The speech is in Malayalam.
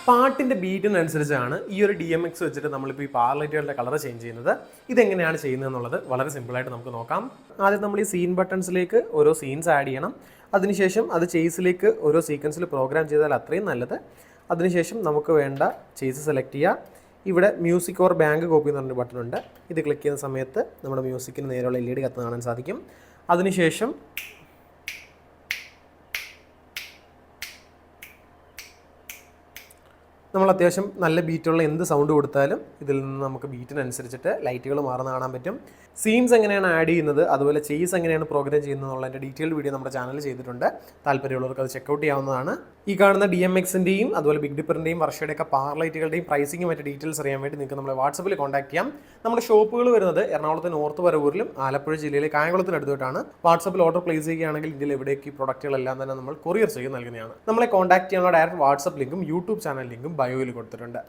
പാട്ടിൻ്റെ ബീറ്റിനനുസരിച്ചാണ് ഈ ഒരു DMX വെച്ചിട്ട് നമ്മളിപ്പോൾ ഈ പാർ ലൈറ്റുകളുടെ കളർ ചേഞ്ച് ചെയ്യുന്നത്. ഇതെങ്ങനെയാണ് ചെയ്യുന്നത് എന്നുള്ളത് വളരെ സിമ്പിളായിട്ട് നമുക്ക് നോക്കാം. ആദ്യം നമ്മൾ ഈ സീൻ ബട്ടൺസിലേക്ക് ഓരോ സീൻസ് ആഡ് ചെയ്യണം. അതിനുശേഷം അത് ചേസിലേക്ക് ഓരോ സീക്വൻസിൽ പ്രോഗ്രാം ചെയ്താൽ അത്രയും നല്ലത്. അതിനുശേഷം നമുക്ക് വേണ്ട ചേസ് സെലക്ട് ചെയ്യുക. ഇവിടെ മ്യൂസിക് ഓർ ബാങ്ക് കോപ്പി എന്ന് പറഞ്ഞൊരു ബട്ടൺ ഉണ്ട്. ഇത് ക്ലിക്ക് ചെയ്യുന്ന സമയത്ത് നമ്മുടെ മ്യൂസിക്കിന് നേരെയുള്ള LED കത്ത് കാണാൻ സാധിക്കും. അതിനുശേഷം നമ്മൾ അത്യാവശ്യം നല്ല ബീറ്റുള്ള എന്ത് സൗണ്ട് കൊടുത്താലും ഇതിൽ നിന്ന് നമുക്ക് ബീറ്റിനനുസരിച്ചിട്ട് ലൈറ്റുകൾ മാറുന്ന കാണാൻ പറ്റും. സീൻസ് എങ്ങനെയാണ് ആഡ് ചെയ്യുന്നത്, അതുപോലെ ചേസ് എങ്ങനെയാണ് പ്രോഗ്രാം ചെയ്യുന്നത് എന്നുള്ളതിൻ്റെ ഡീറ്റെയിൽഡ് വീഡിയോ നമ്മുടെ ചാനലിൽ ചെയ്തിട്ടുണ്ട്. താല്പര്യമുള്ളവർക്ക് അത് ചെക്കൗട്ട് ചെയ്യാവുന്നതാണ്. ഈ കാണുന്ന DMXൻ്റെയും അതുപോലെ ബിഗ് ഡിപ്പറിൻ്റെയും വർഷയുടെയൊക്കെ പാർ ലൈറ്റുകളുടെയും പ്രൈസിങ്ങും മറ്റ് ഡീറ്റെയിൽസ് അറിയാൻ വേണ്ടി നിങ്ങൾക്ക് നമ്മളെ വാട്സപ്പിൽ കോൺടാക്ട് ചെയ്യാം. നമ്മുടെ ഷോപ്പുകൾ വരുന്നത് എറണാകുളത്ത് നോർത്ത് പരവൂരിലും ആലപ്പുഴ ജില്ലയിലെ കായംകുളത്തിനടുത്തോട്ടാണ്. വാട്സപ്പിൽ ഓർഡർ പ്ലേസ് ചെയ്യുകയാണെങ്കിൽ ഇന്ത്യയിൽ എവിടേക്ക് ഈ പ്രൊഡക്റ്റുകളെല്ലാം തന്നെ നമ്മൾ കൊറിയർ ചെയ്ത് നൽകുന്നതാണ്. നമ്മളെ കോൺടാക്ട് ചെയ്യാനുള്ള ഡയറക്റ്റ് വാട്സപ്പ് ലിങ്കും യൂട്യൂബ് ചാനൽ ലിങ്കും ബയോയിൽ കൊടുത്തിട്ടുണ്ട്.